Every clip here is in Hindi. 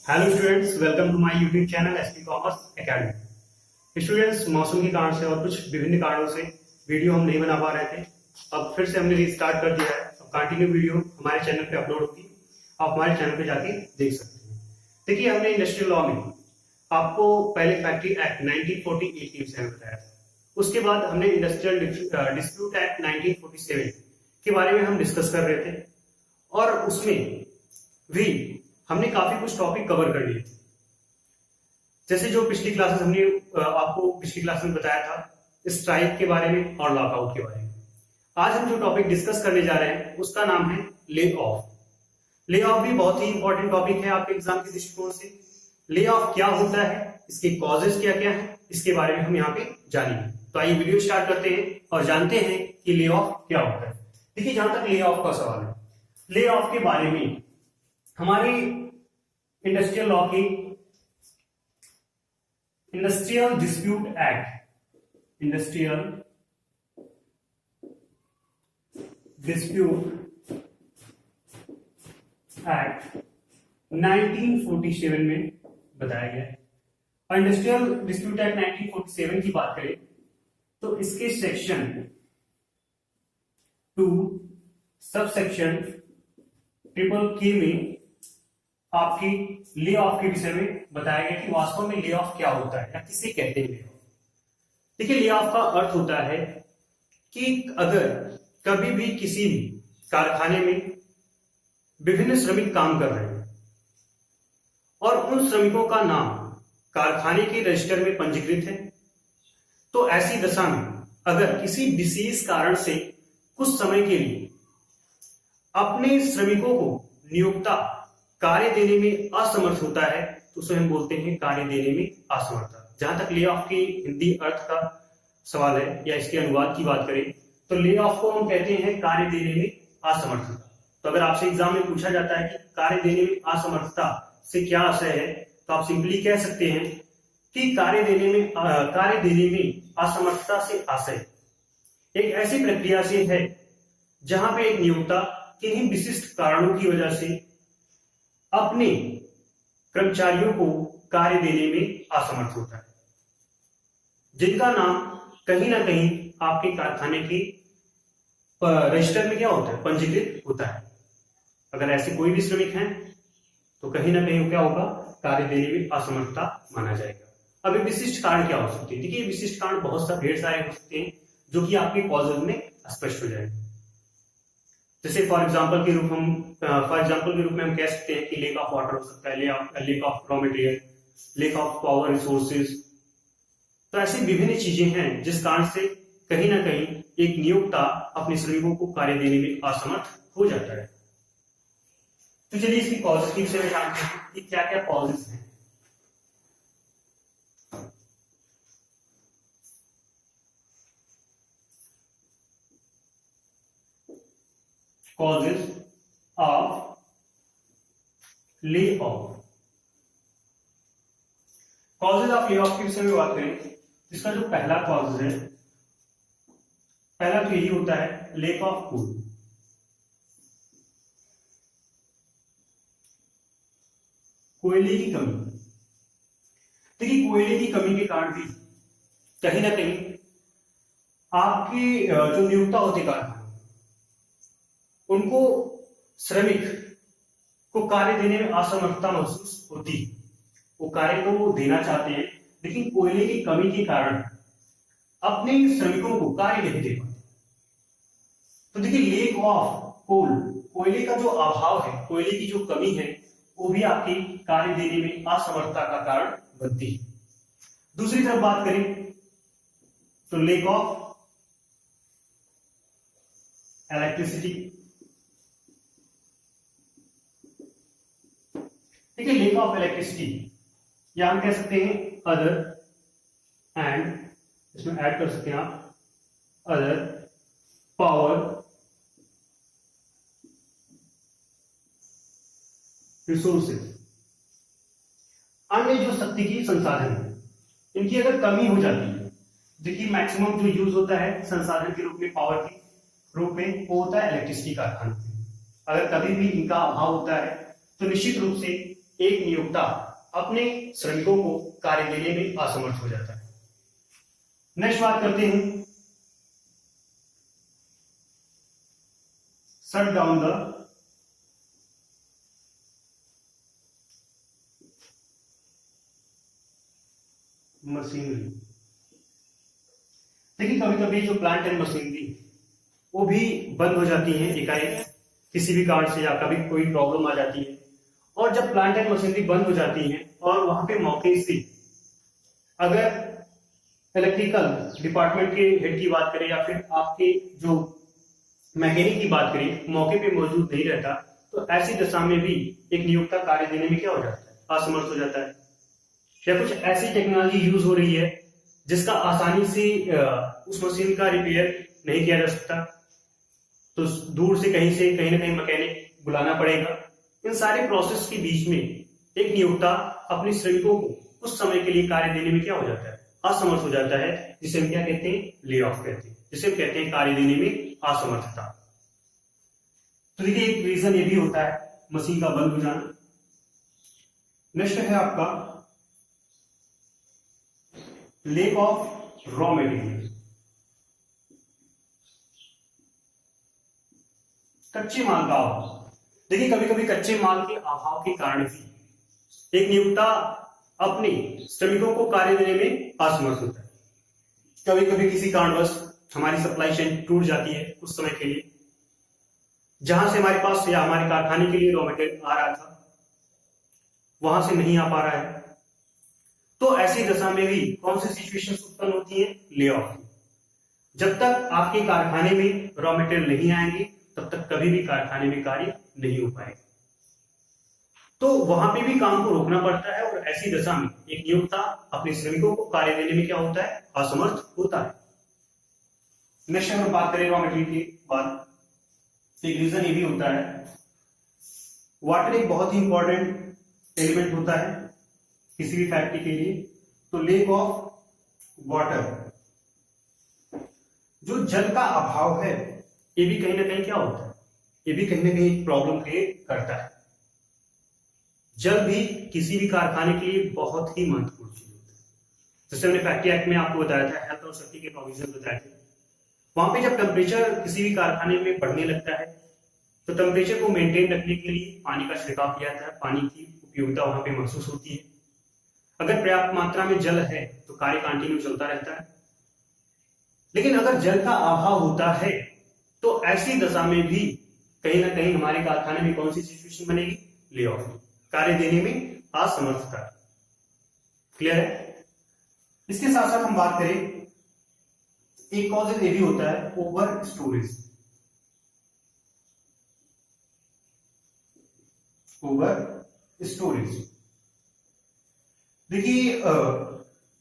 Hello students, welcome to my YouTube channel SP commerce academy. Students, मौसम के कारण से और कुछ विभिन्न कारणों से वीडियो हम नहीं बना पा रहे थे। अब फिर से हमने रिस्टार्ट कर दिया है। अब कंटिन्यू वीडियो हमारे चैनल पे अपलोड होगी, आप हमारे चैनल पे जाके देख सकते हैं। देखिए, हमने इंडस्ट्रियल लॉ में आपको पहले फैक्ट्री एक्ट 1948 के विषय में बताया था। उसके बाद हमने इंडस्ट्रियल डिस्प्यूट एक्ट 1947 के बारे में हम डिस्कस कर रहे थे और उसमें भी हमने काफी कुछ टॉपिक कवर कर लिए थे। जैसे जो पिछली क्लासेस हमने आपको पिछली क्लास में बताया था स्ट्राइक के बारे में और लॉकआउट के बारे में। आज हम जो टॉपिक डिस्कस करने जा रहे हैं उसका नाम है ले ऑफ। ले ऑफ भी बहुत ही इंपॉर्टेंट टॉपिक है आपके एग्जाम के दृष्टिकोण से। ले ऑफ क्या होता है, इसके कॉजेस क्या क्या है, इसके बारे में हम यहाँ पे जानेंगे। तो आइए वीडियो स्टार्ट करते हैं और जानते हैं कि ले ऑफ क्या होता है। देखिए, जहां तक ले ऑफ का सवाल है, ले ऑफ के बारे में हमारी इंडस्ट्रियल लॉ की इंडस्ट्रियल डिस्प्यूट एक्ट 1947 में बताया गया है। और इंडस्ट्रियल डिस्प्यूट एक्ट 1947 की बात करें तो इसके सेक्शन 2 सब सेक्शन के में आपकी ले ऑफ के विषय में बताया गया कि वास्तव में ले ऑफ क्या होता है या किसे कहते हैं ले ऑफ। देखिए, ले ऑफ का अर्थ होता है कि अगर कभी भी किसी भी कारखाने में विभिन्न श्रमिक काम कर रहे हैं और उन श्रमिकों का नाम कारखाने के रजिस्टर में पंजीकृत है, तो ऐसी दशा में अगर किसी विशेष कारण से कुछ समय के लिए अपने श्रमिकों को नियोक्ता कार्य देने में असमर्थ होता है तो उसे हम बोलते हैं कार्य देने में असमर्थता। जहां तक ले ऑफ की हिंदी अर्थ का सवाल है या इसके अनुवाद की बात करें तो ले ऑफ को हम कहते हैं कार्य देने में असमर्थता। तो अगर आपसे एग्जाम में पूछा जाता है कि कार्य देने में असमर्थता से क्या आशय है, तो आप सिंपली कह सकते हैं कि कार्य देने में असमर्थता से आशय एक ऐसी प्रक्रिया से है जहां पे एक नियोक्ता किन्हीं विशिष्ट कारणों की वजह से अपने कर्मचारियों को कार्य देने में असमर्थ होता है, जिनका नाम कहीं ना कहीं आपके कारखाने के रजिस्टर में क्या होता है, पंजीकृत होता है। अगर ऐसे कोई भी श्रमिक हैं तो कहीं ना कहीं क्या होगा, कार्य देने में असमर्थता माना जाएगा। अब ये विशिष्ट कारण क्या हो सकते हैं? देखिए, विशिष्ट कारण बहुत सा ढेर सारे हो सकते हैं जो कि आपके कॉजेज में स्पष्ट हो जाएगा। जैसे फॉर एग्जाम्पल के रूप में हम कह सकते हैं कि लेक ऑफ वाटर हो सकता है, lake of raw material, lake of power resources. तो ऐसी विभिन्न चीजें हैं जिस कारण से कहीं ना कहीं एक नियोक्ता अपने श्रमिकों को कार्य देने में असमर्थ हो जाता है। तो चलिए इसकी कॉजेज के विषय में जानते हैं कि क्या क्या कॉजेज हैं। Causes of lay off. Causes of lay off के विषय में बात करें, इसका जो पहला कॉज है, पहला तो यही होता है लेक ऑफ कोल। कोयले की कमी। देखिए, कोयले की कमी के कारण भी कहीं ना कहीं आपके जो नियोक्ता होते कारखाने, उनको श्रमिक को कार्य देने में असमर्थता महसूस होती। वो कार्य तो वो देना चाहते हैं लेकिन कोयले की कमी के कारण अपने श्रमिकों को कार्य नहीं दे पाते। तो देखिए, लेक ऑफ कोल, कोयले का जो अभाव है, कोयले की जो कमी है, वो भी आपकी कार्य देने में असमर्थता का कारण बनती है। दूसरी तरफ बात करें तो लेक ऑफ इलेक्ट्रिसिटी। देखिए, लेक ऑफ इलेक्ट्रिसिटी या हम कह सकते हैं अदर, एंड इसमें ऐड कर सकते हैं आप अदर पावर रिसोर्सेज। अन्य जो शक्ति की संसाधन है, इनकी अगर कमी हो जाती है, देखिए मैक्सिमम जो यूज होता है संसाधन के रूप में, पावर के रूप में, वो होता है इलेक्ट्रिसिटी कारखाने में। अगर कभी भी इनका अभाव होता है तो निश्चित रूप से एक नियोक्ता अपने श्रमिकों को कार्य देने में असमर्थ हो जाता है। नेक्स्ट बात करते हैं शट डाउन द मशीनरी। देखिए कभी कभी जो प्लांट एंड मशीनरी वो भी बंद हो जाती है एकाएक, किसी भी कारण से या कभी कोई प्रॉब्लम आ जाती है। और जब प्लांट एंड मशीनरी बंद हो जाती है और वहां पे मौके से अगर इलेक्ट्रिकल डिपार्टमेंट के हेड की बात करें या फिर आपके जो मैकेनिक की बात करें, मौके पे मौजूद नहीं रहता, तो ऐसी दशा में भी एक नियोक्ता कार्य देने में क्या हो जाता है, असमर्थ हो जाता है। या कुछ ऐसी टेक्नोलॉजी यूज हो रही है जिसका आसानी से उस मशीन का रिपेयर नहीं किया जा सकता, तो दूर से कहीं ना कहीं मैकेनिक बुलाना पड़ेगा। इन सारे प्रोसेस के बीच में एक नियोक्ता अपने श्रमिकों को कुछ समय के लिए कार्य देने में क्या हो जाता है, असमर्थ हो जाता है, जिसे हम क्या कहते हैं, ले ऑफ कहते हैं, जिसे हम कहते हैं कार्य देने में असमर्थता। तो देखिए एक रीजन ये भी होता है मशीन का बंद हो जाना। नेक्स्ट है आपका लेक ऑफ रॉ मटेरियल, कच्चे माल का अभाव। देखिए कभी कभी कच्चे माल के अभाव के कारण भी एक नियोक्ता अपने श्रमिकों को कार्य देने में असमर्थ होता है। कभी कभी किसी कारणवश हमारी सप्लाई चेन टूट जाती है कुछ समय के लिए, जहां से हमारे पास या हमारे कारखाने के लिए रॉ मटेरियल आ रहा था वहां से नहीं आ पा रहा है, तो ऐसी दशा में भी कौन सी सिचुएशन उत्पन्न होती है, ले ऑफ। जब तक आपके कारखाने में रॉ मटेरियल नहीं आएंगे तब तक कभी भी कारखाने में कार्य नहीं हो पाएगा, तो वहां पे भी काम को रोकना पड़ता है। और ऐसी दशा में एक नियोक्ता अपने श्रमिकों को कार्य देने में क्या होता है, असमर्थ होता है। नेक्स्ट अगर बात करें रॉ मटेरियल की बात, तो एक रीजन ये भी होता है, वाटर एक बहुत ही इंपॉर्टेंट एलिमेंट होता है किसी भी फैक्ट्री के लिए। तो लेक ऑफ वाटर, जो जल का अभाव है, ये भी कहीं ना कहीं क्या होता है, ये भी कहीं ना कहीं प्रॉब्लम क्रिएट करता है। जल भी किसी भी कारखाने के लिए बहुत ही महत्वपूर्ण चीज होता है। जैसे हमने फैक्ट्री एक्ट में आपको बताया था, हेल्थ और सेफ्टी के प्रोविजन बताए थे, वहां पे जब टेम्परेचर किसी भी कारखाने में बढ़ने लगता है तो टेम्परेचर को मेंटेन रखने के लिए पानी का छिड़काव किया जाता है, पानी की उपयोगिता वहां पे महसूस होती है। अगर पर्याप्त मात्रा में जल है तो कार्य कंटिन्यू चलता रहता है, लेकिन अगर जल का अभाव होता है तो ऐसी दशा में भी कहीं ना कहीं हमारे कारखाने में कौन सी सिचुएशन बनेगी, ले ऑफ, कार्य देने में असमर्थता। क्लियर है। इसके साथ साथ हम बात करें, एक कॉज ये भी होता है ओवर स्टोरेज। ओवर स्टोरेज, देखिए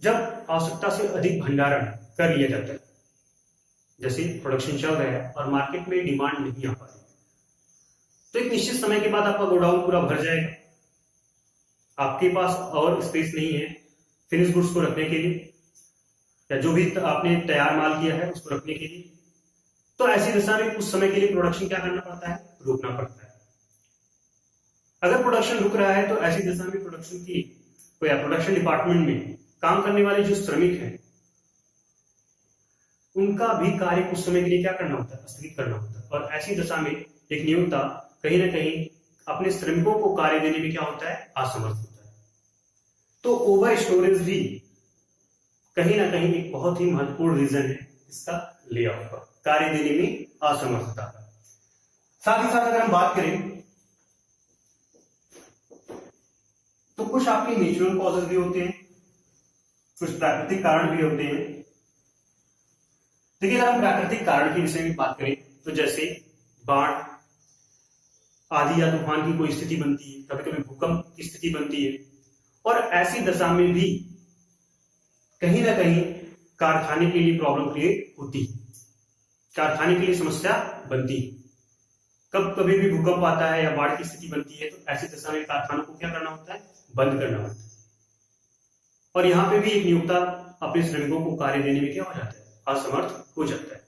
जब आवश्यकता से अधिक भंडारण कर लिया जाता है, जैसे प्रोडक्शन चल रहा है और मार्केट में डिमांड नहीं आ पा रही, तो एक निश्चित समय के बाद आपका गोडाउन पूरा भर जाएगा, आपके पास और स्पेस नहीं है फिनिश गुड्स को रखने के लिए, या जो भी आपने तैयार माल किया है उसको रखने के लिए। तो ऐसी दशा में कुछ समय के लिए प्रोडक्शन क्या करना पड़ता है, रोकना पड़ता है। अगर प्रोडक्शन रुक रहा है तो ऐसी दशा में प्रोडक्शन की या प्रोडक्शन डिपार्टमेंट में काम करने वाले जो श्रमिक हैं उनका भी कार्य कुछ समय के लिए क्या करना होता है, स्थगित करना होता है। और ऐसी दशा में एक नियोक्ता कहीं ना कहीं अपने श्रमिकों को कार्य देने में क्या होता है, असमर्थ होता है। तो ओवर स्टोरेज भी कहीं ना कहीं एक बहुत ही महत्वपूर्ण रीजन है इसका, ले ऑफ का, कार्य देने में असमर्थता का। साथ ही साथ अगर हम बात करें तो कुछ आपके नेचुरल कॉजेज भी होते हैं, कुछ प्राकृतिक कारण भी होते हैं। देखिए अगर हम प्राकृतिक कारण के विषय में बात करें तो जैसे बाढ़ आदि या तूफान की कोई स्थिति बनती है, कभी कभी भूकंप की स्थिति बनती है, और ऐसी दशा में भी कहीं ना कहीं कारखाने के लिए प्रॉब्लम क्रिएट होती है, कारखाने के लिए समस्या बनती है। कब कभी भी भूकंप आता है या बाढ़ की स्थिति बनती है तो ऐसी दशा में कारखानों को क्या करना होता है, बंद करना होता है। और यहाँ पे भी एक नियोक्ता अपने श्रमिकों को कार्य देने में क्या हो जाता है, असमर्थ हो जाता है।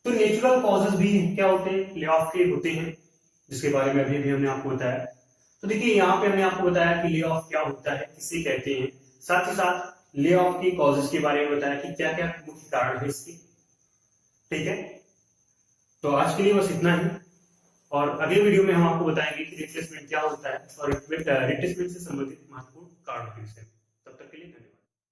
तो नेचुरल कॉजेज भी क्या होते हैं, ले ऑफ के होते हैं, जिसके बारे में अभी हमने आपको बताया। तो देखिए यहाँ पे हमने आपको बताया कि ले ऑफ क्या होता है, किसे कहते हैं, साथ ही साथ ले ऑफ की कॉजेस के बारे में बताया कि क्या क्या मुख्य कारण है इसके। ठीक है, तो आज के लिए बस इतना ही, और अगले वीडियो में हम आपको बताएंगे कि रिप्लेसमेंट क्या होता है और रिप्लेसमेंट से संबंधित महत्वपूर्ण कारणों के विषय में।